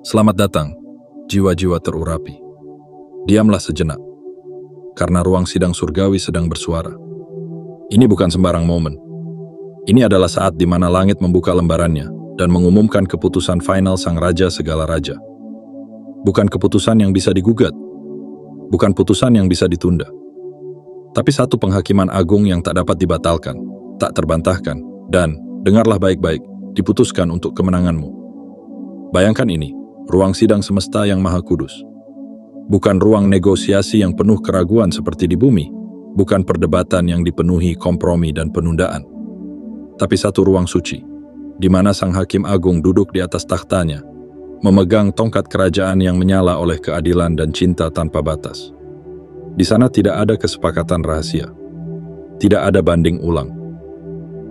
Selamat datang, jiwa-jiwa terurapi. Diamlah sejenak, karena ruang sidang surgawi sedang bersuara. Ini bukan sembarang momen. Ini adalah saat di mana langit membuka lembarannya dan mengumumkan keputusan final Sang Raja segala raja. Bukan keputusan yang bisa digugat, bukan putusan yang bisa ditunda, tapi satu penghakiman agung yang tak dapat dibatalkan, tak terbantahkan, dan, dengarlah baik-baik, diputuskan untuk kemenanganmu. Bayangkan ini, ruang sidang semesta yang maha kudus. Bukan ruang negosiasi yang penuh keraguan seperti di bumi, bukan perdebatan yang dipenuhi kompromi dan penundaan, tapi satu ruang suci, di mana Sang Hakim Agung duduk di atas takhtanya, memegang tongkat kerajaan yang menyala oleh keadilan dan cinta tanpa batas. Di sana tidak ada kesepakatan rahasia, tidak ada banding ulang,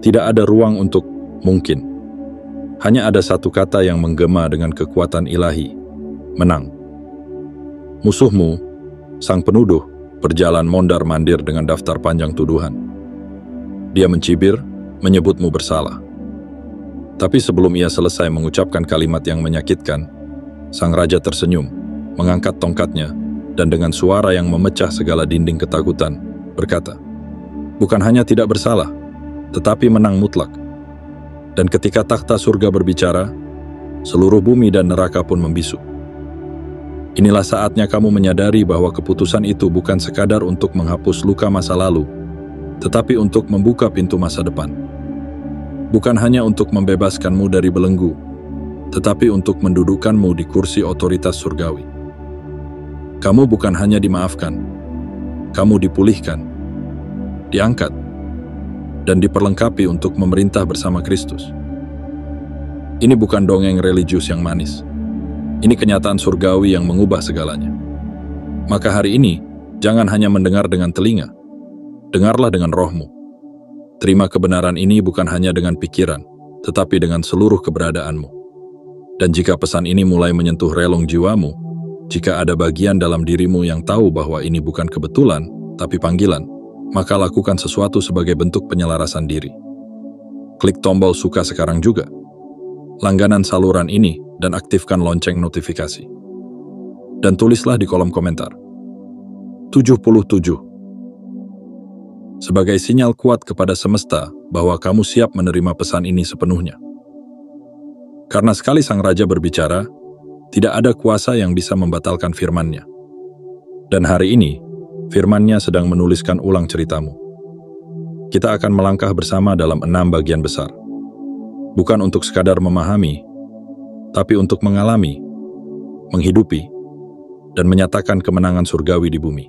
tidak ada ruang untuk mungkin. Hanya ada satu kata yang menggema dengan kekuatan ilahi, menang. Musuhmu, sang penuduh, berjalan mondar-mandir dengan daftar panjang tuduhan. Dia mencibir, menyebutmu bersalah. Tapi sebelum ia selesai mengucapkan kalimat yang menyakitkan, sang raja tersenyum, mengangkat tongkatnya, dan dengan suara yang memecah segala dinding ketakutan, berkata, "Bukan hanya tidak bersalah, tetapi menang mutlak." Dan ketika takhta surga berbicara, seluruh bumi dan neraka pun membisu. Inilah saatnya kamu menyadari bahwa keputusan itu bukan sekadar untuk menghapus luka masa lalu, tetapi untuk membuka pintu masa depan. Bukan hanya untuk membebaskanmu dari belenggu, tetapi untuk mendudukkanmu di kursi otoritas surgawi. Kamu bukan hanya dimaafkan, kamu dipulihkan, diangkat, dan diperlengkapi untuk memerintah bersama Kristus. Ini bukan dongeng religius yang manis. Ini kenyataan surgawi yang mengubah segalanya. Maka hari ini, jangan hanya mendengar dengan telinga, dengarlah dengan rohmu. Terima kebenaran ini bukan hanya dengan pikiran, tetapi dengan seluruh keberadaanmu. Dan jika pesan ini mulai menyentuh relung jiwamu, jika ada bagian dalam dirimu yang tahu bahwa ini bukan kebetulan, tapi panggilan, maka lakukan sesuatu sebagai bentuk penyelarasan diri. Klik tombol suka sekarang juga. Langganan saluran ini dan aktifkan lonceng notifikasi. Dan tulislah di kolom komentar. 77. Sebagai sinyal kuat kepada semesta bahwa kamu siap menerima pesan ini sepenuhnya. Karena sekali Sang Raja berbicara, tidak ada kuasa yang bisa membatalkan firman-Nya. Dan hari ini, firman-Nya sedang menuliskan ulang ceritamu. Kita akan melangkah bersama dalam 6 bagian besar. Bukan untuk sekadar memahami, tapi untuk mengalami, menghidupi, dan menyatakan kemenangan surgawi di bumi.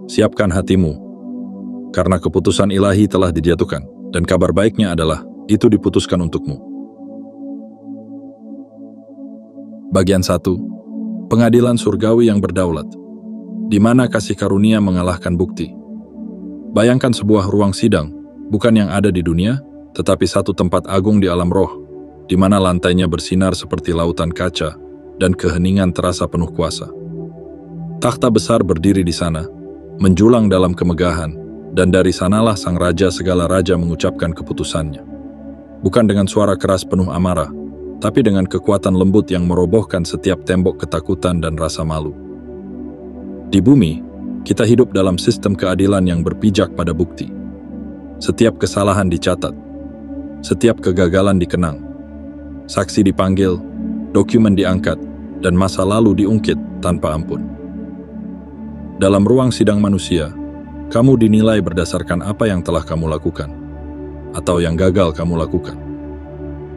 Siapkan hatimu, karena keputusan ilahi telah dijatuhkan, dan kabar baiknya adalah itu diputuskan untukmu. Bagian 1. Pengadilan surgawi yang berdaulat, di mana kasih karunia mengalahkan bukti. Bayangkan sebuah ruang sidang, bukan yang ada di dunia, tetapi satu tempat agung di alam roh, di mana lantainya bersinar seperti lautan kaca, dan keheningan terasa penuh kuasa. Takhta besar berdiri di sana, menjulang dalam kemegahan, dan dari sanalah Sang Raja segala raja mengucapkan keputusannya. Bukan dengan suara keras penuh amarah, tapi dengan kekuatan lembut yang merobohkan setiap tembok ketakutan dan rasa malu. Di bumi, kita hidup dalam sistem keadilan yang berpijak pada bukti. Setiap kesalahan dicatat, setiap kegagalan dikenang, saksi dipanggil, dokumen diangkat, dan masa lalu diungkit tanpa ampun. Dalam ruang sidang manusia, kamu dinilai berdasarkan apa yang telah kamu lakukan, atau yang gagal kamu lakukan.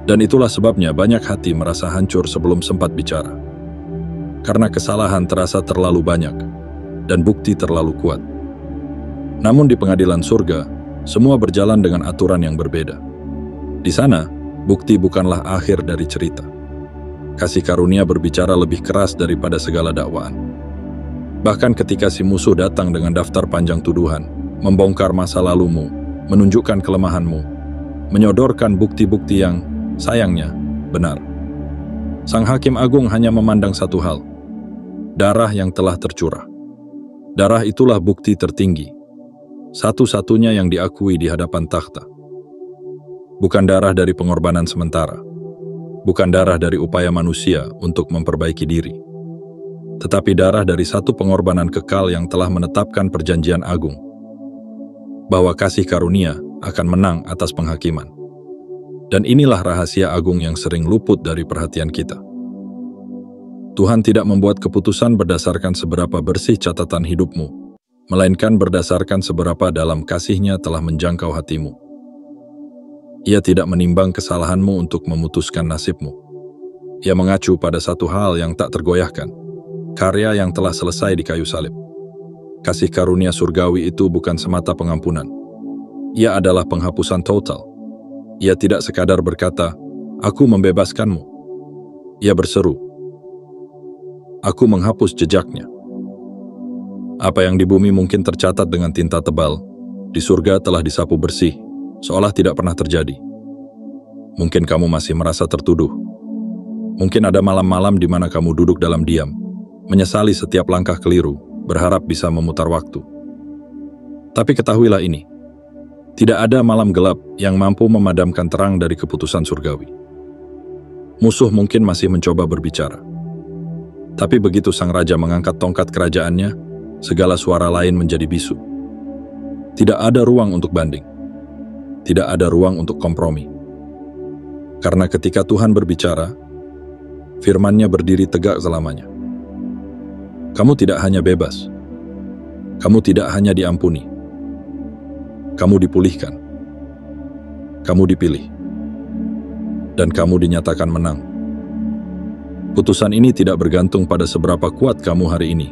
Dan itulah sebabnya banyak hati merasa hancur sebelum sempat bicara. Karena kesalahan terasa terlalu banyak, dan bukti terlalu kuat. Namun di pengadilan surga, semua berjalan dengan aturan yang berbeda. Di sana, bukti bukanlah akhir dari cerita. Kasih karunia berbicara lebih keras daripada segala dakwaan. Bahkan ketika si musuh datang dengan daftar panjang tuduhan, membongkar masa lalumu, menunjukkan kelemahanmu, menyodorkan bukti-bukti yang, sayangnya, benar. Sang Hakim Agung hanya memandang satu hal, darah yang telah tercurah. Darah itulah bukti tertinggi, satu-satunya yang diakui di hadapan takhta. Bukan darah dari pengorbanan sementara, bukan darah dari upaya manusia untuk memperbaiki diri, tetapi darah dari satu pengorbanan kekal yang telah menetapkan perjanjian agung, bahwa kasih karunia akan menang atas penghakiman. Dan inilah rahasia agung yang sering luput dari perhatian kita. Tuhan tidak membuat keputusan berdasarkan seberapa bersih catatan hidupmu, melainkan berdasarkan seberapa dalam kasih-Nya telah menjangkau hatimu. Ia tidak menimbang kesalahanmu untuk memutuskan nasibmu. Ia mengacu pada satu hal yang tak tergoyahkan, karya yang telah selesai di kayu salib. Kasih karunia surgawi itu bukan semata pengampunan. Ia adalah penghapusan total. Ia tidak sekadar berkata, "Aku membebaskanmu." Ia berseru, "Aku menghapus jejaknya." Apa yang di bumi mungkin tercatat dengan tinta tebal, di surga telah disapu bersih, seolah tidak pernah terjadi. Mungkin kamu masih merasa tertuduh. Mungkin ada malam-malam di mana kamu duduk dalam diam, menyesali setiap langkah keliru, berharap bisa memutar waktu. Tapi ketahuilah ini, tidak ada malam gelap yang mampu memadamkan terang dari keputusan surgawi. Musuh mungkin masih mencoba berbicara. Tapi begitu sang raja mengangkat tongkat kerajaannya, segala suara lain menjadi bisu. Tidak ada ruang untuk banding. Tidak ada ruang untuk kompromi. Karena ketika Tuhan berbicara, firman-Nya berdiri tegak selamanya. Kamu tidak hanya bebas. Kamu tidak hanya diampuni. Kamu dipulihkan. Kamu dipilih. Dan kamu dinyatakan menang. Putusan ini tidak bergantung pada seberapa kuat kamu hari ini,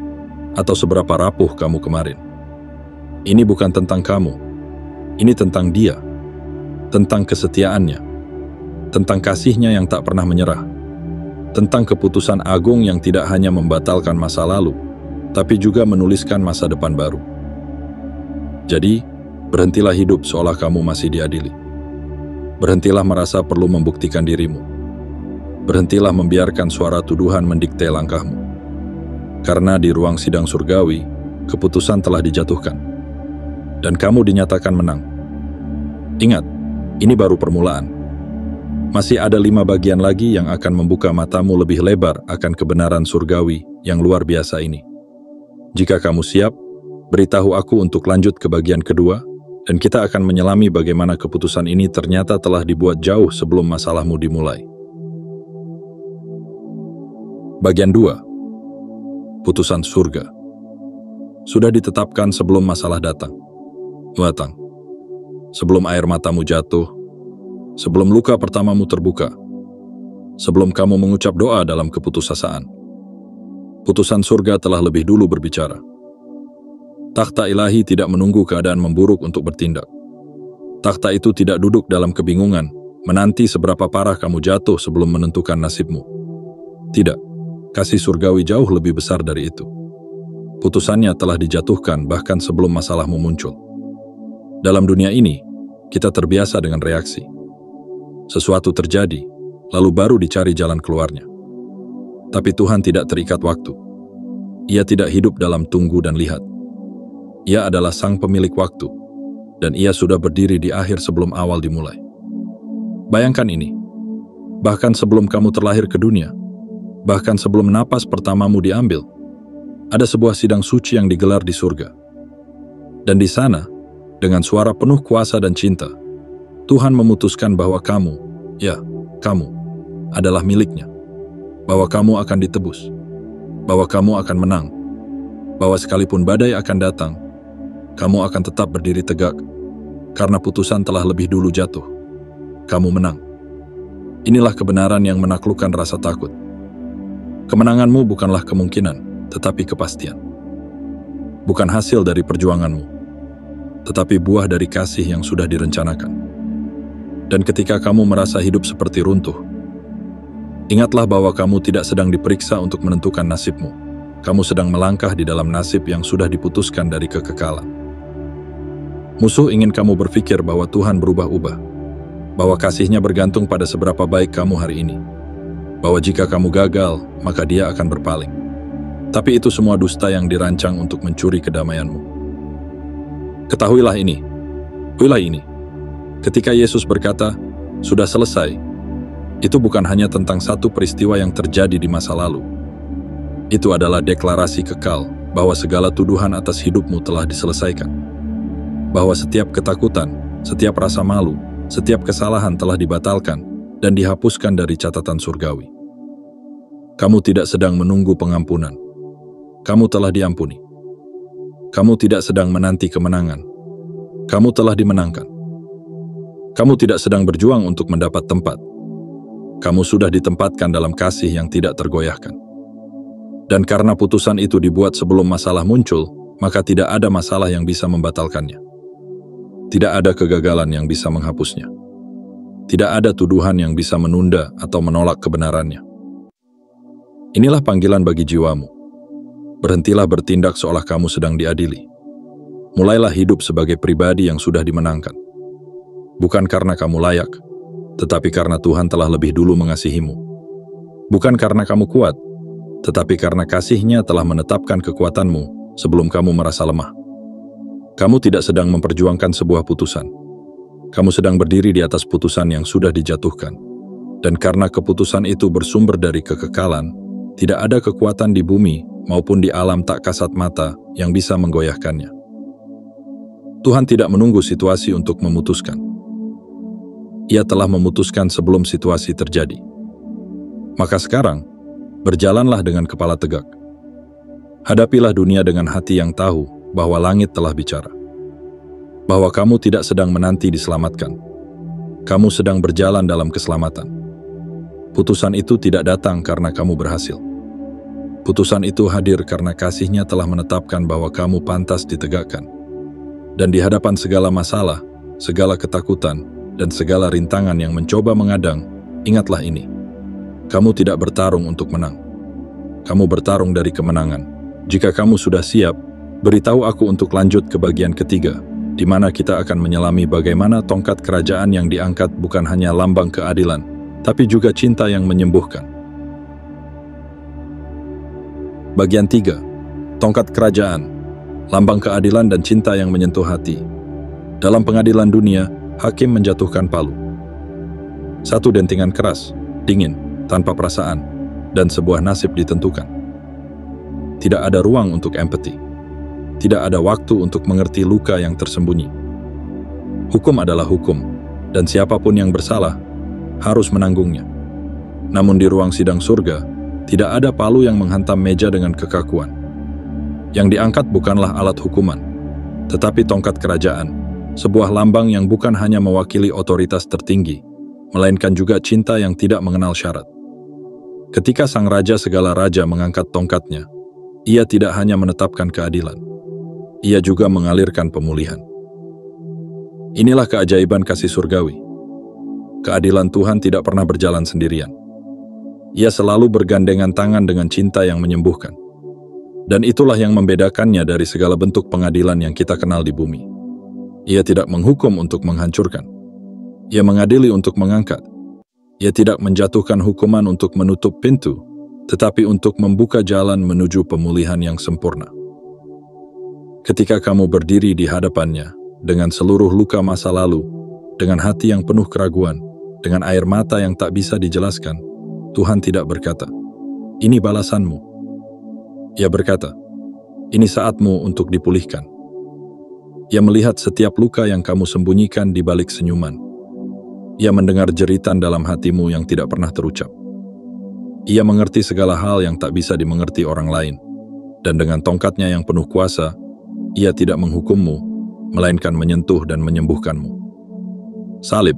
atau seberapa rapuh kamu kemarin. Ini bukan tentang kamu. Ini tentang Dia. Tentang kesetiaannya. Tentang kasih-Nya yang tak pernah menyerah. Tentang keputusan agung yang tidak hanya membatalkan masa lalu, tapi juga menuliskan masa depan baru. Jadi, berhentilah hidup seolah kamu masih diadili. Berhentilah merasa perlu membuktikan dirimu. Berhentilah membiarkan suara tuduhan mendikte langkahmu. Karena di ruang sidang surgawi, keputusan telah dijatuhkan. Dan kamu dinyatakan menang. Ingat, ini baru permulaan. Masih ada 5 bagian lagi yang akan membuka matamu lebih lebar akan kebenaran surgawi yang luar biasa ini. Jika kamu siap, beritahu aku untuk lanjut ke bagian kedua, dan kita akan menyelami bagaimana keputusan ini ternyata telah dibuat jauh sebelum masalahmu dimulai. Bagian 2. Putusan surga. Sudah ditetapkan sebelum masalah datang. Sebelum air matamu jatuh, sebelum luka pertamamu terbuka, sebelum kamu mengucap doa dalam keputusasaan. Putusan surga telah lebih dulu berbicara. Takhta ilahi tidak menunggu keadaan memburuk untuk bertindak. Takhta itu tidak duduk dalam kebingungan, menanti seberapa parah kamu jatuh sebelum menentukan nasibmu. Tidak, kasih surgawi jauh lebih besar dari itu. Putusannya telah dijatuhkan bahkan sebelum masalahmu muncul. Dalam dunia ini, kita terbiasa dengan reaksi. Sesuatu terjadi, lalu baru dicari jalan keluarnya. Tapi Tuhan tidak terikat waktu. Ia tidak hidup dalam tunggu dan lihat. Ia adalah sang pemilik waktu, dan Ia sudah berdiri di akhir sebelum awal dimulai. Bayangkan ini, bahkan sebelum kamu terlahir ke dunia, bahkan sebelum napas pertamamu diambil, ada sebuah sidang suci yang digelar di surga. Dan di sana, dengan suara penuh kuasa dan cinta, Tuhan memutuskan bahwa kamu, adalah miliknya, bahwa kamu akan ditebus, bahwa kamu akan menang, bahwa sekalipun badai akan datang, kamu akan tetap berdiri tegak, karena putusan telah lebih dulu jatuh. Kamu menang. Inilah kebenaran yang menaklukkan rasa takut. Kemenanganmu bukanlah kemungkinan, tetapi kepastian. Bukan hasil dari perjuanganmu, tetapi buah dari kasih yang sudah direncanakan. Dan ketika kamu merasa hidup seperti runtuh, ingatlah bahwa kamu tidak sedang diperiksa untuk menentukan nasibmu. Kamu sedang melangkah di dalam nasib yang sudah diputuskan dari kekekalan. Musuh ingin kamu berpikir bahwa Tuhan berubah-ubah, bahwa kasih-Nya bergantung pada seberapa baik kamu hari ini, bahwa jika kamu gagal, maka Dia akan berpaling. Tapi itu semua dusta yang dirancang untuk mencuri kedamaianmu. Ketahuilah ini. Ketika Yesus berkata, "Sudah selesai," Itu bukan hanya tentang satu peristiwa yang terjadi di masa lalu. Itu adalah deklarasi kekal bahwa segala tuduhan atas hidupmu telah diselesaikan. Bahwa setiap ketakutan, setiap rasa malu, setiap kesalahan telah dibatalkan dan dihapuskan dari catatan surgawi. Kamu tidak sedang menunggu pengampunan. Kamu telah diampuni. Kamu tidak sedang menanti kemenangan. Kamu telah dimenangkan. Kamu tidak sedang berjuang untuk mendapat tempat. Kamu sudah ditempatkan dalam kasih yang tidak tergoyahkan. Dan karena putusan itu dibuat sebelum masalah muncul, maka tidak ada masalah yang bisa membatalkannya. Tidak ada kegagalan yang bisa menghapusnya. Tidak ada tuduhan yang bisa menunda atau menolak kebenarannya. Inilah panggilan bagi jiwamu. Berhentilah bertindak seolah kamu sedang diadili. Mulailah hidup sebagai pribadi yang sudah dimenangkan. Bukan karena kamu layak, tetapi karena Tuhan telah lebih dulu mengasihimu. Bukan karena kamu kuat, tetapi karena kasih-Nya telah menetapkan kekuatanmu sebelum kamu merasa lemah. Kamu tidak sedang memperjuangkan sebuah putusan. Kamu sedang berdiri di atas putusan yang sudah dijatuhkan. Dan karena keputusan itu bersumber dari kekekalan, tidak ada kekuatan di bumi maupun di alam tak kasat mata yang bisa menggoyahkannya. Tuhan tidak menunggu situasi untuk memutuskan. Ia telah memutuskan sebelum situasi terjadi. Maka sekarang, berjalanlah dengan kepala tegak. Hadapilah dunia dengan hati yang tahu bahwa langit telah bicara. Bahwa kamu tidak sedang menanti diselamatkan. Kamu sedang berjalan dalam keselamatan. Putusan itu tidak datang karena kamu berhasil. Putusan itu hadir karena kasih-Nya telah menetapkan bahwa kamu pantas ditegakkan. Dan di hadapan segala masalah, segala ketakutan, dan segala rintangan yang mencoba mengadang, ingatlah ini. Kamu tidak bertarung untuk menang. Kamu bertarung dari kemenangan. Jika kamu sudah siap, beritahu aku untuk lanjut ke bagian ketiga, di mana kita akan menyelami bagaimana tongkat kerajaan yang diangkat bukan hanya lambang keadilan, tapi juga cinta yang menyembuhkan. Bagian 3. Tongkat kerajaan, lambang keadilan dan cinta yang menyentuh hati. Dalam pengadilan dunia, hakim menjatuhkan palu. Satu dentingan keras, dingin, tanpa perasaan, dan sebuah nasib ditentukan. Tidak ada ruang untuk empati. Tidak ada waktu untuk mengerti luka yang tersembunyi. Hukum adalah hukum, dan siapapun yang bersalah harus menanggungnya. Namun di ruang sidang surga, tidak ada palu yang menghantam meja dengan kekakuan. Yang diangkat bukanlah alat hukuman, tetapi tongkat kerajaan, sebuah lambang yang bukan hanya mewakili otoritas tertinggi, melainkan juga cinta yang tidak mengenal syarat. Ketika sang raja segala raja mengangkat tongkatnya, ia tidak hanya menetapkan keadilan, ia juga mengalirkan pemulihan. Inilah keajaiban kasih surgawi. Keadilan Tuhan tidak pernah berjalan sendirian. Ia selalu bergandengan tangan dengan cinta yang menyembuhkan. Dan itulah yang membedakannya dari segala bentuk pengadilan yang kita kenal di bumi. Ia tidak menghukum untuk menghancurkan. Ia mengadili untuk mengangkat. Ia tidak menjatuhkan hukuman untuk menutup pintu, tetapi untuk membuka jalan menuju pemulihan yang sempurna. Ketika kamu berdiri di hadapannya, dengan seluruh luka masa lalu, dengan hati yang penuh keraguan, dengan air mata yang tak bisa dijelaskan, Tuhan tidak berkata, "Ini balasanmu." Ia berkata, "Ini saatmu untuk dipulihkan." Ia melihat setiap luka yang kamu sembunyikan di balik senyuman. Ia mendengar jeritan dalam hatimu yang tidak pernah terucap. Ia mengerti segala hal yang tak bisa dimengerti orang lain. Dan dengan tongkatnya yang penuh kuasa, ia tidak menghukummu, melainkan menyentuh dan menyembuhkanmu. Salib,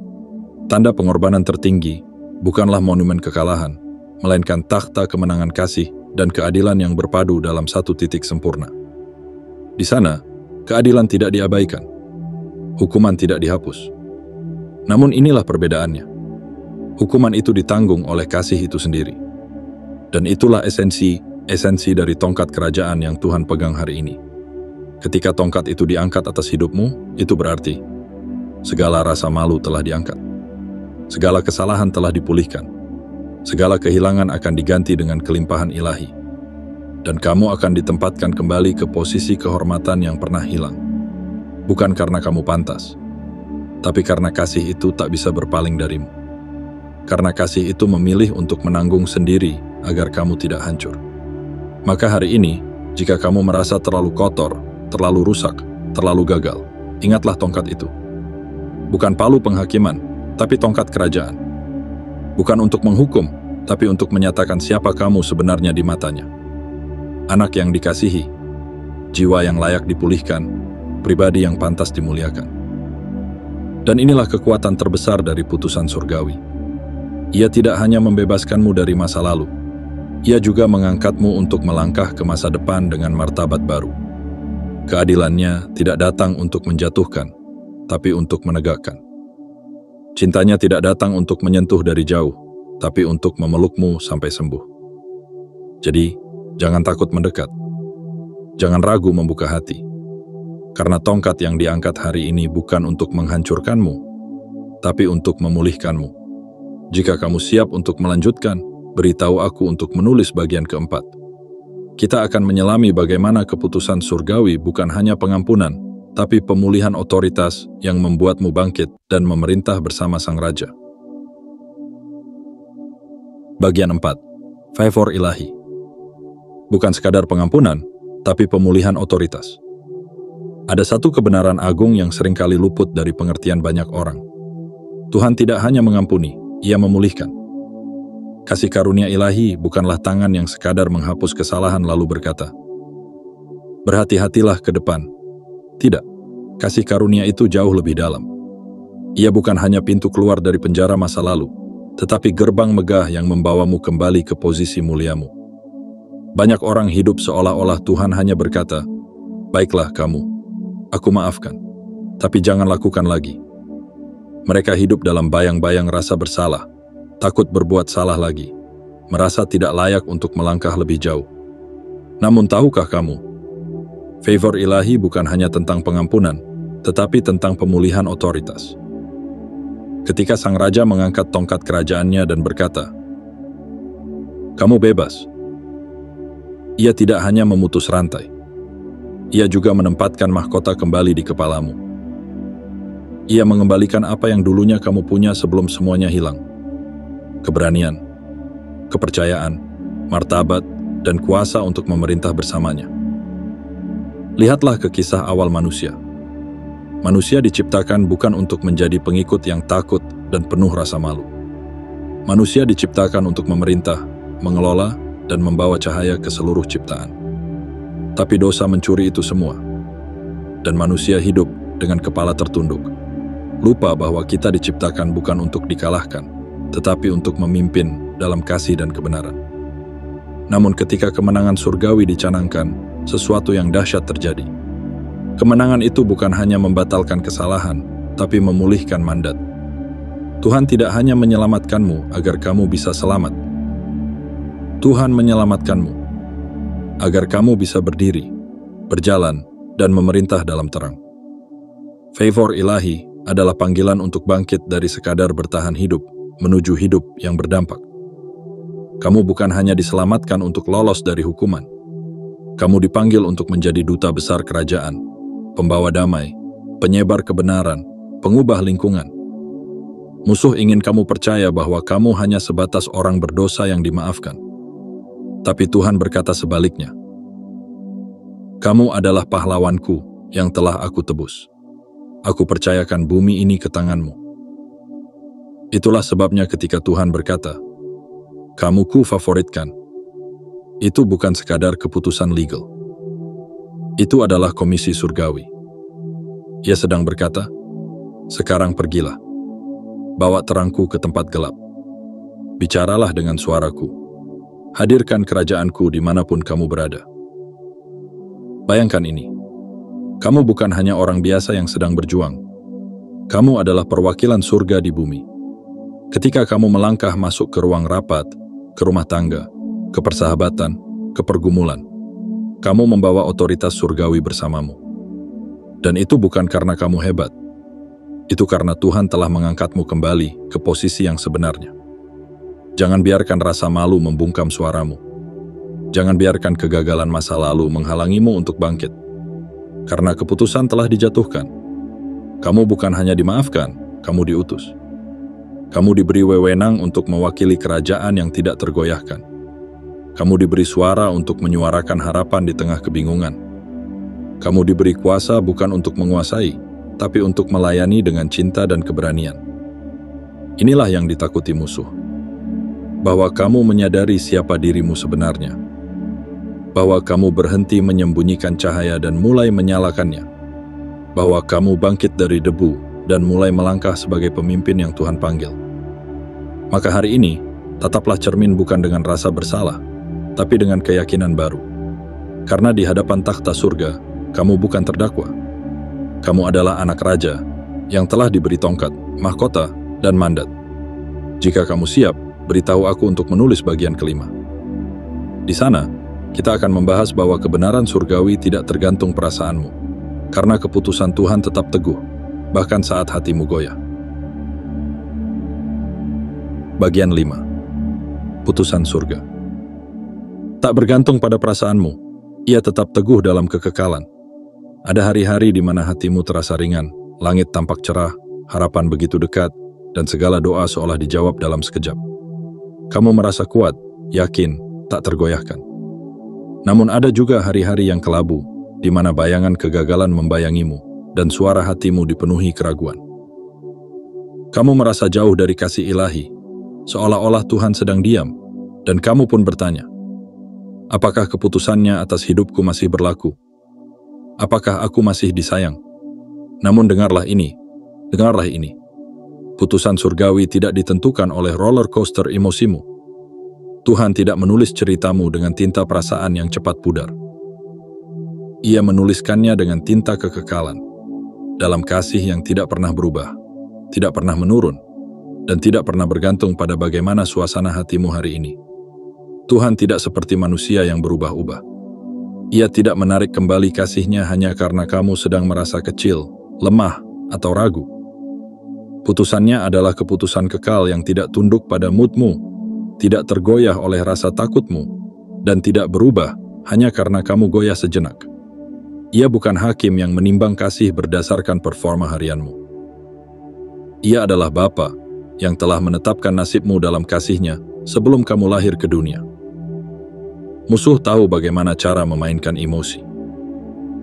tanda pengorbanan tertinggi, bukanlah monumen kekalahan, melainkan takhta kemenangan kasih dan keadilan yang berpadu dalam satu titik sempurna. Di sana, keadilan tidak diabaikan, hukuman tidak dihapus. Namun inilah perbedaannya. Hukuman itu ditanggung oleh kasih itu sendiri. Dan itulah esensi dari tongkat kerajaan yang Tuhan pegang hari ini. Ketika tongkat itu diangkat atas hidupmu, itu berarti segala rasa malu telah diangkat. Segala kesalahan telah dipulihkan. Segala kehilangan akan diganti dengan kelimpahan ilahi. Dan kamu akan ditempatkan kembali ke posisi kehormatan yang pernah hilang. Bukan karena kamu pantas, tapi karena kasih itu tak bisa berpaling darimu. karena kasih itu memilih untuk menanggung sendiri agar kamu tidak hancur. Maka hari ini, jika kamu merasa terlalu kotor, terlalu rusak, terlalu gagal, ingatlah tongkat itu. Bukan palu penghakiman, tapi tongkat kerajaan. Bukan untuk menghukum, tapi untuk menyatakan siapa kamu sebenarnya di matanya. Anak yang dikasihi, jiwa yang layak dipulihkan, pribadi yang pantas dimuliakan. Dan inilah kekuatan terbesar dari putusan surgawi. Ia tidak hanya membebaskanmu dari masa lalu, ia juga mengangkatmu untuk melangkah ke masa depan dengan martabat baru. Keadilannya tidak datang untuk menjatuhkan, tapi untuk menegakkan. Cintanya tidak datang untuk menyentuh dari jauh, tapi untuk memelukmu sampai sembuh. Jadi, jangan takut mendekat. Jangan ragu membuka hati. Karena tongkat yang diangkat hari ini bukan untuk menghancurkanmu, tapi untuk memulihkanmu. Jika kamu siap untuk melanjutkan, beritahu aku untuk menulis bagian keempat. Kita akan menyelami bagaimana keputusan surgawi bukan hanya pengampunan, tapi pemulihan otoritas yang membuatmu bangkit dan memerintah bersama Sang Raja. Bagian 4. Favor ilahi. Bukan sekadar pengampunan, tapi pemulihan otoritas. Ada satu kebenaran agung yang seringkali luput dari pengertian banyak orang. Tuhan tidak hanya mengampuni, Ia memulihkan. Kasih karunia ilahi bukanlah tangan yang sekadar menghapus kesalahan lalu berkata, "Berhati-hatilah ke depan." Tidak, kasih karunia itu jauh lebih dalam. Ia bukan hanya pintu keluar dari penjara masa lalu, tetapi gerbang megah yang membawamu kembali ke posisi muliamu. Banyak orang hidup seolah-olah Tuhan hanya berkata, "Baiklah kamu, aku maafkan, tapi jangan lakukan lagi." Mereka hidup dalam bayang-bayang rasa bersalah, takut berbuat salah lagi, merasa tidak layak untuk melangkah lebih jauh. Namun tahukah kamu, favor ilahi bukan hanya tentang pengampunan, tetapi tentang pemulihan otoritas. Ketika Sang Raja mengangkat tongkat kerajaannya dan berkata, "Kamu bebas." Ia tidak hanya memutus rantai, ia juga menempatkan mahkota kembali di kepalamu. Ia mengembalikan apa yang dulunya kamu punya sebelum semuanya hilang. Keberanian, kepercayaan, martabat, dan kuasa untuk memerintah bersamanya. Lihatlah ke kisah awal manusia. Manusia diciptakan bukan untuk menjadi pengikut yang takut dan penuh rasa malu. Manusia diciptakan untuk memerintah, mengelola, dan membawa cahaya ke seluruh ciptaan. Tapi dosa mencuri itu semua. Dan manusia hidup dengan kepala tertunduk. Lupa bahwa kita diciptakan bukan untuk dikalahkan, tetapi untuk memimpin dalam kasih dan kebenaran. Namun ketika kemenangan surgawi dicanangkan, sesuatu yang dahsyat terjadi. Kemenangan itu bukan hanya membatalkan kesalahan, tapi memulihkan mandat. Tuhan tidak hanya menyelamatkanmu agar kamu bisa selamat. Tuhan menyelamatkanmu agar kamu bisa berdiri, berjalan, dan memerintah dalam terang. Favor ilahi adalah panggilan untuk bangkit dari sekadar bertahan hidup menuju hidup yang berdampak. Kamu bukan hanya diselamatkan untuk lolos dari hukuman. Kamu dipanggil untuk menjadi duta besar kerajaan, pembawa damai, penyebar kebenaran, pengubah lingkungan. Musuh ingin kamu percaya bahwa kamu hanya sebatas orang berdosa yang dimaafkan. Tapi Tuhan berkata sebaliknya. Kamu adalah pahlawanku yang telah aku tebus. Aku percayakan bumi ini ke tanganmu. Itulah sebabnya ketika Tuhan berkata, "Kamu ku favoritkan," itu bukan sekadar keputusan legal. Itu adalah komisi surgawi. Ia sedang berkata, "Sekarang pergilah, bawa terangku ke tempat gelap. Bicaralah dengan suaraku. Hadirkan kerajaanku dimanapun kamu berada." Bayangkan ini. Kamu bukan hanya orang biasa yang sedang berjuang. Kamu adalah perwakilan surga di bumi. Ketika kamu melangkah masuk ke ruang rapat, ke rumah tangga, ke persahabatan, ke pergumulan, kamu membawa otoritas surgawi bersamamu. Dan itu bukan karena kamu hebat. Itu karena Tuhan telah mengangkatmu kembali ke posisi yang sebenarnya. Jangan biarkan rasa malu membungkam suaramu. Jangan biarkan kegagalan masa lalu menghalangimu untuk bangkit. Karena keputusan telah dijatuhkan. Kamu bukan hanya dimaafkan, kamu diutus. Kamu diberi wewenang untuk mewakili kerajaan yang tidak tergoyahkan. Kamu diberi suara untuk menyuarakan harapan di tengah kebingungan. Kamu diberi kuasa bukan untuk menguasai, tapi untuk melayani dengan cinta dan keberanian. Inilah yang ditakuti musuh. Bahwa kamu menyadari siapa dirimu sebenarnya. Bahwa kamu berhenti menyembunyikan cahaya dan mulai menyalakannya. Bahwa kamu bangkit dari debu dan mulai melangkah sebagai pemimpin yang Tuhan panggil. Maka hari ini, tataplah cermin bukan dengan rasa bersalah, tapi dengan keyakinan baru. Karena di hadapan takhta surga, kamu bukan terdakwa. Kamu adalah anak raja yang telah diberi tongkat, mahkota, dan mandat. Jika kamu siap, beritahu aku untuk menulis bagian kelima. Di sana, kita akan membahas bahwa kebenaran surgawi tidak tergantung perasaanmu, karena keputusan Tuhan tetap teguh, bahkan saat hatimu goyah. Bagian 5. Putusan surga. Tak bergantung pada perasaanmu, ia tetap teguh dalam kekekalan. Ada hari-hari di mana hatimu terasa ringan, langit tampak cerah, harapan begitu dekat, dan segala doa seolah dijawab dalam sekejap. Kamu merasa kuat, yakin, tak tergoyahkan. Namun ada juga hari-hari yang kelabu, di mana bayangan kegagalan membayangimu, dan suara hatimu dipenuhi keraguan. Kamu merasa jauh dari kasih ilahi, seolah-olah Tuhan sedang diam, dan kamu pun bertanya, apakah keputusannya atas hidupku masih berlaku? Apakah aku masih disayang? Namun dengarlah ini. Putusan surgawi tidak ditentukan oleh roller coaster emosimu. Tuhan tidak menulis ceritamu dengan tinta perasaan yang cepat pudar. Ia menuliskannya dengan tinta kekekalan, dalam kasih yang tidak pernah berubah, tidak pernah menurun, dan tidak pernah bergantung pada bagaimana suasana hatimu hari ini. Tuhan tidak seperti manusia yang berubah-ubah. Ia tidak menarik kembali kasih-Nya hanya karena kamu sedang merasa kecil, lemah, atau ragu. Putusannya adalah keputusan kekal yang tidak tunduk pada moodmu, tidak tergoyah oleh rasa takutmu, dan tidak berubah hanya karena kamu goyah sejenak. Ia bukan hakim yang menimbang kasih berdasarkan performa harianmu. Ia adalah Bapa yang telah menetapkan nasibmu dalam kasih-Nya sebelum kamu lahir ke dunia. Musuh tahu bagaimana cara memainkan emosi.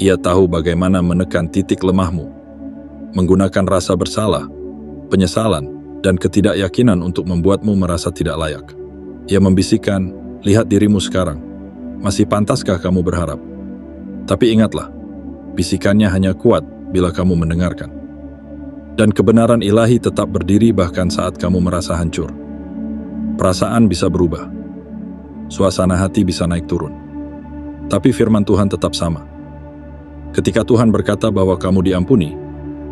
Ia tahu bagaimana menekan titik lemahmu, menggunakan rasa bersalah, penyesalan, dan ketidakyakinan untuk membuatmu merasa tidak layak. Ia membisikkan, lihat dirimu sekarang, masih pantaskah kamu berharap? Tapi ingatlah, bisikannya hanya kuat bila kamu mendengarkan. Dan kebenaran ilahi tetap berdiri bahkan saat kamu merasa hancur. Perasaan bisa berubah. Suasana hati bisa naik turun. Tapi firman Tuhan tetap sama. Ketika Tuhan berkata bahwa kamu diampuni,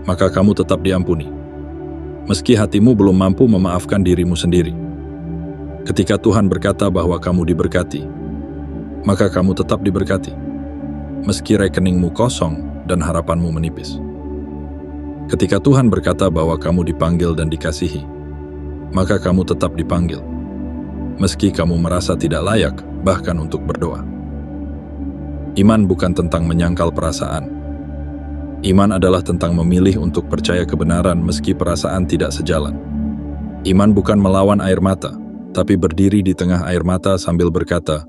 maka kamu tetap diampuni. Meski hatimu belum mampu memaafkan dirimu sendiri. Ketika Tuhan berkata bahwa kamu diberkati, maka kamu tetap diberkati. Meski rekeningmu kosong dan harapanmu menipis. Ketika Tuhan berkata bahwa kamu dipanggil dan dikasihi, maka kamu tetap dipanggil. Meski kamu merasa tidak layak, bahkan untuk berdoa. Iman bukan tentang menyangkal perasaan. Iman adalah tentang memilih untuk percaya kebenaran meski perasaan tidak sejalan. Iman bukan melawan air mata, tapi berdiri di tengah air mata sambil berkata,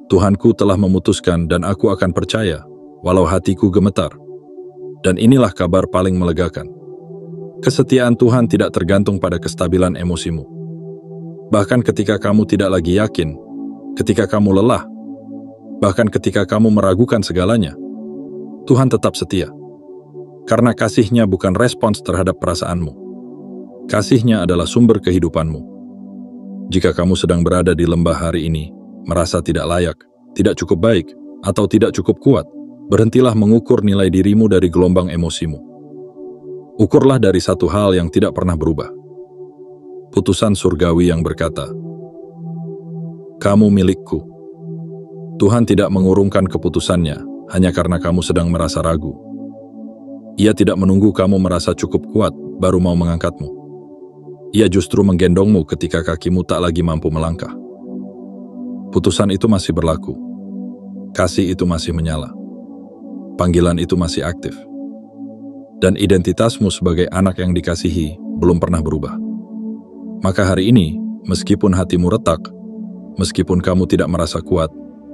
Tuhanku telah memutuskan dan aku akan percaya, walau hatiku gemetar. Dan inilah kabar paling melegakan. Kesetiaan Tuhan tidak tergantung pada kestabilan emosimu. Bahkan ketika kamu tidak lagi yakin, ketika kamu lelah, bahkan ketika kamu meragukan segalanya, Tuhan tetap setia. Karena kasih-Nya bukan respons terhadap perasaanmu. Kasih-Nya adalah sumber kehidupanmu. Jika kamu sedang berada di lembah hari ini, merasa tidak layak, tidak cukup baik, atau tidak cukup kuat, berhentilah mengukur nilai dirimu dari gelombang emosimu. Ukurlah dari satu hal yang tidak pernah berubah. Putusan surgawi yang berkata, kamu milikku. Tuhan tidak mengurungkan keputusannya hanya karena kamu sedang merasa ragu. Ia tidak menunggu kamu merasa cukup kuat baru mau mengangkatmu. Ia justru menggendongmu ketika kakimu tak lagi mampu melangkah. Putusan itu masih berlaku. Kasih itu masih menyala. Panggilan itu masih aktif. Dan identitasmu sebagai anak yang dikasihi belum pernah berubah. Maka hari ini, meskipun hatimu retak, meskipun kamu tidak merasa kuat,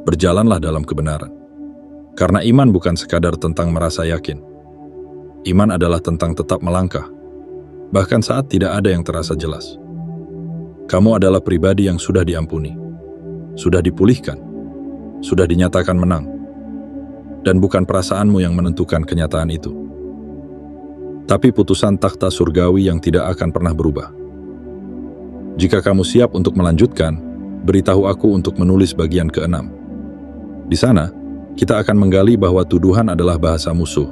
berjalanlah dalam kebenaran. Karena iman bukan sekadar tentang merasa yakin. Iman adalah tentang tetap melangkah, bahkan saat tidak ada yang terasa jelas. Kamu adalah pribadi yang sudah diampuni, sudah dipulihkan, sudah dinyatakan menang, dan bukan perasaanmu yang menentukan kenyataan itu, tapi putusan takhta surgawi yang tidak akan pernah berubah. Jika kamu siap untuk melanjutkan, beritahu aku untuk menulis bagian ke-6. Di sana, kita akan menggali bahwa tuduhan adalah bahasa musuh,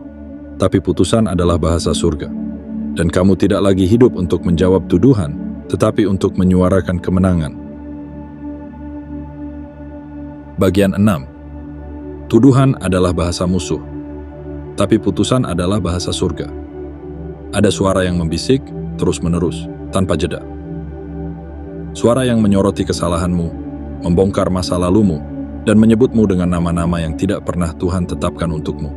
tapi putusan adalah bahasa surga. Dan kamu tidak lagi hidup untuk menjawab tuduhan, tetapi untuk menyuarakan kemenangan. Bagian 6. Tuduhan adalah bahasa musuh, tapi putusan adalah bahasa surga. Ada suara yang membisik, terus-menerus, tanpa jeda. Suara yang menyoroti kesalahanmu, membongkar masa lalumu, dan menyebutmu dengan nama-nama yang tidak pernah Tuhan tetapkan untukmu.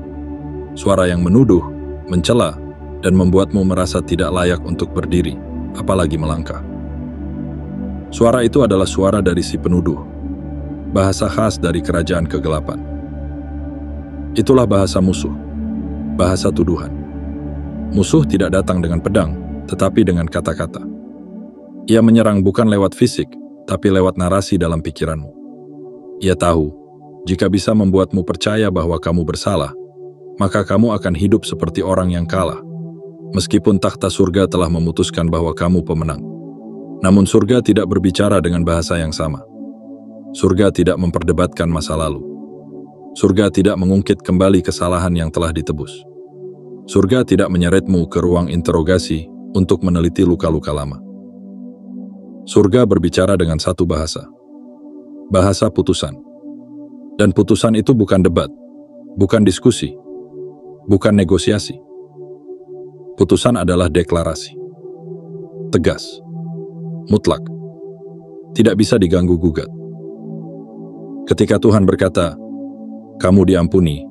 Suara yang menuduh, mencela, dan membuatmu merasa tidak layak untuk berdiri, apalagi melangkah. Suara itu adalah suara dari si penuduh, bahasa khas dari kerajaan kegelapan. Itulah bahasa musuh, bahasa tuduhan. Musuh tidak datang dengan pedang, tetapi dengan kata-kata. Ia menyerang bukan lewat fisik, tapi lewat narasi dalam pikiranmu. Ia tahu, jika bisa membuatmu percaya bahwa kamu bersalah, maka kamu akan hidup seperti orang yang kalah, meskipun takhta surga telah memutuskan bahwa kamu pemenang. Namun surga tidak berbicara dengan bahasa yang sama. Surga tidak memperdebatkan masa lalu. Surga tidak mengungkit kembali kesalahan yang telah ditebus. Surga tidak menyeretmu ke ruang interogasi untuk meneliti luka-luka lama. Surga berbicara dengan satu bahasa, bahasa putusan. Dan putusan itu bukan debat, bukan diskusi, bukan negosiasi. Putusan adalah deklarasi. Tegas, mutlak, tidak bisa diganggu-gugat. Ketika Tuhan berkata, "Kamu diampuni,"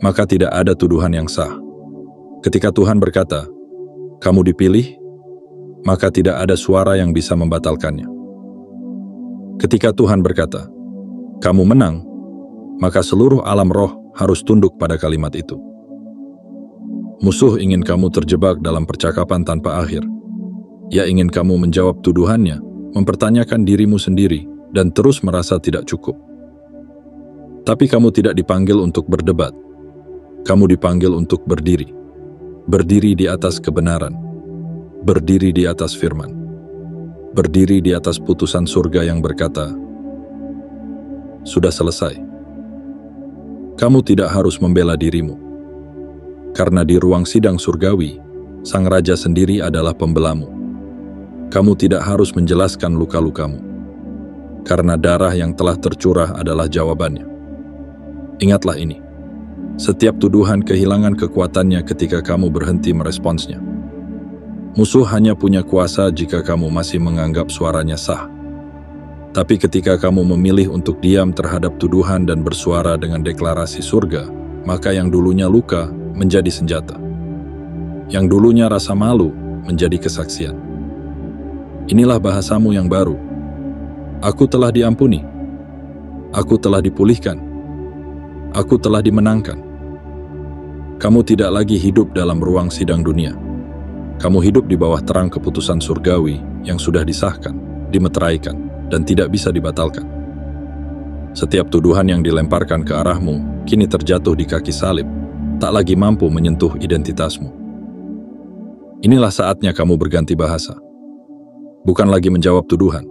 maka tidak ada tuduhan yang sah. Ketika Tuhan berkata, "Kamu dipilih," maka tidak ada suara yang bisa membatalkannya. Ketika Tuhan berkata, "Kamu menang," maka seluruh alam roh harus tunduk pada kalimat itu. Musuh ingin kamu terjebak dalam percakapan tanpa akhir. Ia ingin kamu menjawab tuduhannya, mempertanyakan dirimu sendiri, dan terus merasa tidak cukup. Tapi kamu tidak dipanggil untuk berdebat. Kamu dipanggil untuk berdiri. Berdiri di atas kebenaran. Berdiri di atas firman. Berdiri di atas putusan surga yang berkata, "Sudah selesai." Kamu tidak harus membela dirimu. Karena di ruang sidang surgawi, Sang Raja sendiri adalah pembelamu. Kamu tidak harus menjelaskan luka-lukamu, karena darah yang telah tercurah adalah jawabannya. Ingatlah ini, setiap tuduhan kehilangan kekuatannya ketika kamu berhenti meresponsnya. Musuh hanya punya kuasa jika kamu masih menganggap suaranya sah. Tapi ketika kamu memilih untuk diam terhadap tuduhan dan bersuara dengan deklarasi surga, maka yang dulunya luka menjadi senjata. Yang dulunya rasa malu menjadi kesaksian. Inilah bahasamu yang baru. Aku telah diampuni. Aku telah dipulihkan. Aku telah dimenangkan. Kamu tidak lagi hidup dalam ruang sidang dunia. Kamu hidup di bawah terang keputusan surgawi yang sudah disahkan, dimeteraikan, dan tidak bisa dibatalkan. Setiap tuduhan yang dilemparkan ke arahmu kini terjatuh di kaki salib, tak lagi mampu menyentuh identitasmu. Inilah saatnya kamu berganti bahasa. Bukan lagi menjawab tuduhan,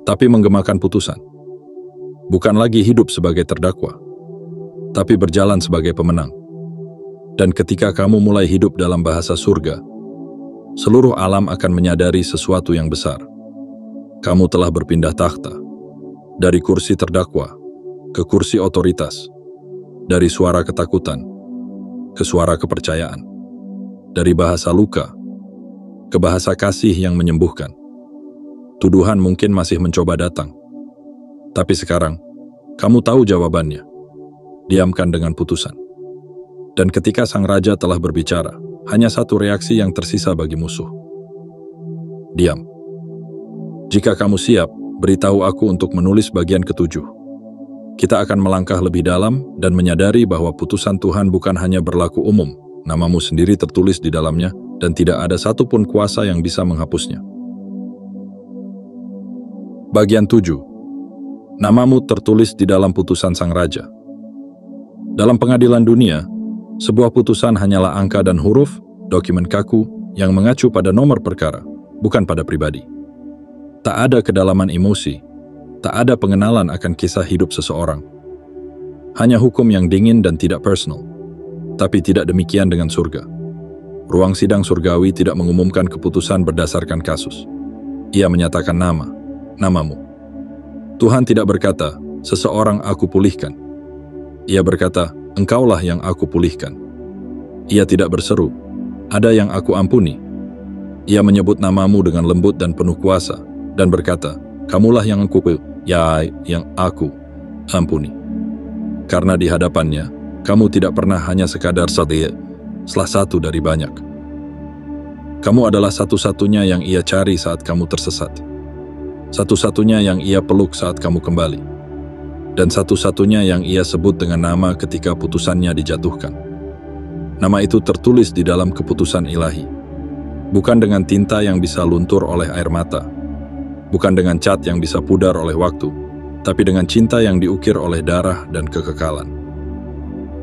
tapi menggemakan putusan. Bukan lagi hidup sebagai terdakwa, tapi berjalan sebagai pemenang. Dan ketika kamu mulai hidup dalam bahasa surga, seluruh alam akan menyadari sesuatu yang besar. Kamu telah berpindah takhta, dari kursi terdakwa ke kursi otoritas, dari suara ketakutan ke suara kepercayaan, dari bahasa luka ke bahasa kasih yang menyembuhkan. Tuduhan mungkin masih mencoba datang, tapi sekarang kamu tahu jawabannya. Diamkan dengan putusan. Dan ketika Sang Raja telah berbicara, hanya satu reaksi yang tersisa bagi musuh. Diam. Jika kamu siap, beritahu aku untuk menulis bagian ketujuh. Kita akan melangkah lebih dalam dan menyadari bahwa putusan Tuhan bukan hanya berlaku umum, namamu sendiri tertulis di dalamnya, dan tidak ada satupun kuasa yang bisa menghapusnya. Bagian 7. Namamu tertulis di dalam putusan Sang Raja. Dalam pengadilan dunia, sebuah putusan hanyalah angka dan huruf, dokumen kaku, yang mengacu pada nomor perkara, bukan pada pribadi. Tak ada kedalaman emosi, tak ada pengenalan akan kisah hidup seseorang. Hanya hukum yang dingin dan tidak personal. Tapi tidak demikian dengan surga. Ruang sidang surgawi tidak mengumumkan keputusan berdasarkan kasus. Ia menyatakan namamu. Tuhan tidak berkata, seseorang aku pulihkan. Ia berkata, engkaulah yang aku pulihkan. Ia tidak berseru, ada yang aku ampuni. Ia menyebut namamu dengan lembut dan penuh kuasa, dan berkata, kamulah yang aku ampuni. Karena di hadapannya, kamu tidak pernah hanya sekadar salah satu dari banyak. Kamu adalah satu-satunya yang ia cari saat kamu tersesat. Satu-satunya yang ia peluk saat kamu kembali. Dan satu-satunya yang ia sebut dengan nama ketika putusannya dijatuhkan. Nama itu tertulis di dalam keputusan ilahi. Bukan dengan tinta yang bisa luntur oleh air mata. Bukan dengan cat yang bisa pudar oleh waktu, tapi dengan cinta yang diukir oleh darah dan kekekalan.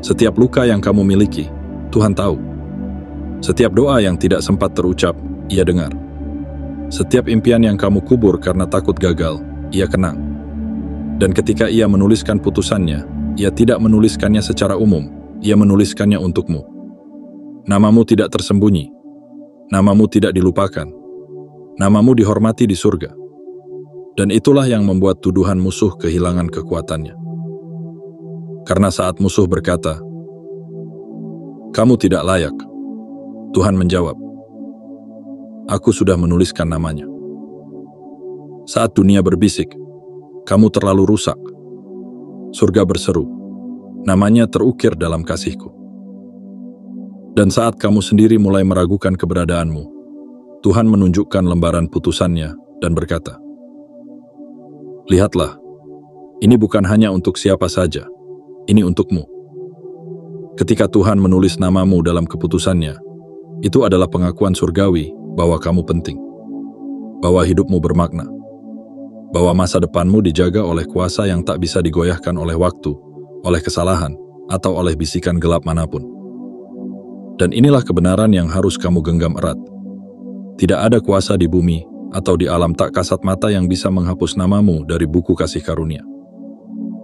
Setiap luka yang kamu miliki, Tuhan tahu. Setiap doa yang tidak sempat terucap, Ia dengar. Setiap impian yang kamu kubur karena takut gagal, Ia kenang. Dan ketika Ia menuliskan putusannya, Ia tidak menuliskannya secara umum, Ia menuliskannya untukmu. Namamu tidak tersembunyi. Namamu tidak dilupakan. Namamu dihormati di surga. Dan itulah yang membuat tuduhan musuh kehilangan kekuatannya. Karena saat musuh berkata, kamu tidak layak, Tuhan menjawab, aku sudah menuliskan namanya. Saat dunia berbisik, kamu terlalu rusak. Surga berseru, namanya terukir dalam kasihku. Dan saat kamu sendiri mulai meragukan keberadaanmu, Tuhan menunjukkan lembaran putusannya dan berkata, lihatlah, ini bukan hanya untuk siapa saja, ini untukmu. Ketika Tuhan menulis namamu dalam keputusannya, itu adalah pengakuan surgawi bahwa kamu penting, bahwa hidupmu bermakna, bahwa masa depanmu dijaga oleh kuasa yang tak bisa digoyahkan oleh waktu, oleh kesalahan, atau oleh bisikan gelap manapun. Dan inilah kebenaran yang harus kamu genggam erat. Tidak ada kuasa di bumi atau di alam tak kasat mata yang bisa menghapus namamu dari buku kasih karunia.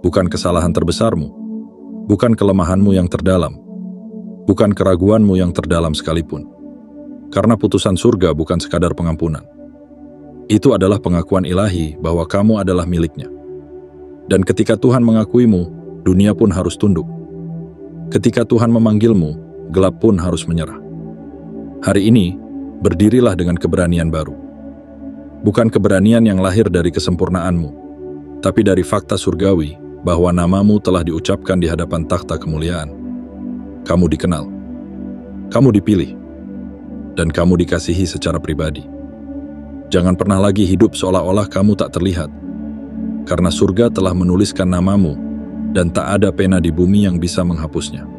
Bukan kesalahan terbesarmu, bukan kelemahanmu yang terdalam, bukan keraguanmu yang terdalam sekalipun. Karena putusan surga bukan sekadar pengampunan. Itu adalah pengakuan ilahi bahwa kamu adalah miliknya. Dan ketika Tuhan mengakuimu, dunia pun harus tunduk. Ketika Tuhan memanggilmu, gelap pun harus menyerah. Hari ini, berdirilah dengan keberanian baru. Bukan keberanian yang lahir dari kesempurnaanmu, tapi dari fakta surgawi bahwa namamu telah diucapkan di hadapan takhta kemuliaan. Kamu dikenal, kamu dipilih, dan kamu dikasihi secara pribadi. Jangan pernah lagi hidup seolah-olah kamu tak terlihat, karena surga telah menuliskan namamu, dan tak ada pena di bumi yang bisa menghapusnya.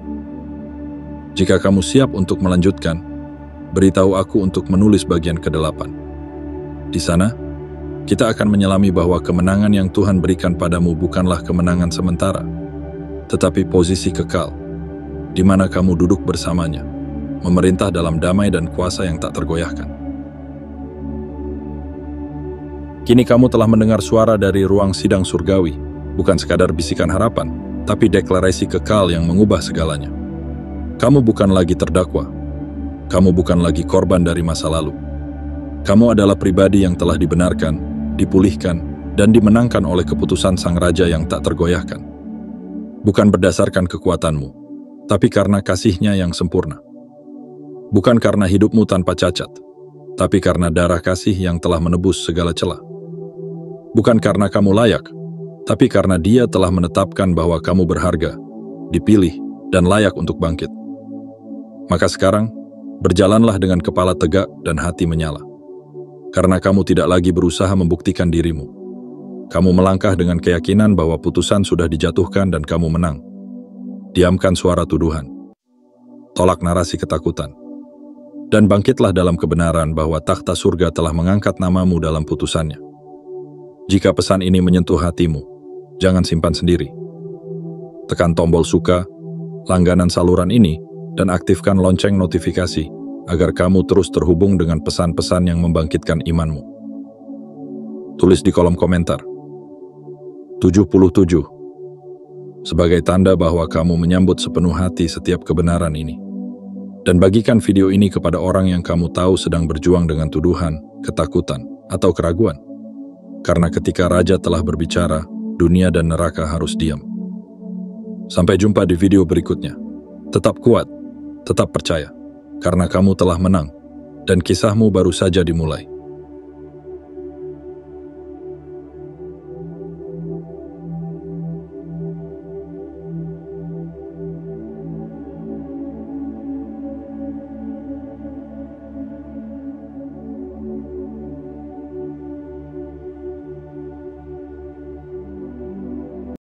Jika kamu siap untuk melanjutkan, beritahu aku untuk menulis bagian ke-8. Di sana, kita akan menyelami bahwa kemenangan yang Tuhan berikan padamu bukanlah kemenangan sementara, tetapi posisi kekal, di mana kamu duduk bersamanya, memerintah dalam damai dan kuasa yang tak tergoyahkan. Kini kamu telah mendengar suara dari ruang sidang surgawi, bukan sekadar bisikan harapan, tapi deklarasi kekal yang mengubah segalanya. Kamu bukan lagi terdakwa. Kamu bukan lagi korban dari masa lalu. Kamu adalah pribadi yang telah dibenarkan, dipulihkan, dan dimenangkan oleh keputusan Sang Raja yang tak tergoyahkan. Bukan berdasarkan kekuatanmu, tapi karena kasih-Nya yang sempurna. Bukan karena hidupmu tanpa cacat, tapi karena darah kasih yang telah menebus segala celah. Bukan karena kamu layak, tapi karena Dia telah menetapkan bahwa kamu berharga, dipilih, dan layak untuk bangkit. Maka sekarang, berjalanlah dengan kepala tegak dan hati menyala. Karena kamu tidak lagi berusaha membuktikan dirimu. Kamu melangkah dengan keyakinan bahwa putusan sudah dijatuhkan dan kamu menang. Diamkan suara tuduhan. Tolak narasi ketakutan. Dan bangkitlah dalam kebenaran bahwa takhta surga telah mengangkat namamu dalam putusannya. Jika pesan ini menyentuh hatimu, jangan simpan sendiri. Tekan tombol suka, langganan saluran ini, dan aktifkan lonceng notifikasi agar kamu terus terhubung dengan pesan-pesan yang membangkitkan imanmu. Tulis di kolom komentar 77 sebagai tanda bahwa kamu menyambut sepenuh hati setiap kebenaran ini. Dan bagikan video ini kepada orang yang kamu tahu sedang berjuang dengan tuduhan, ketakutan, atau keraguan. Karena ketika Raja telah berbicara, dunia dan neraka harus diam. Sampai jumpa di video berikutnya. Tetap kuat, tetap percaya, karena kamu telah menang, dan kisahmu baru saja dimulai.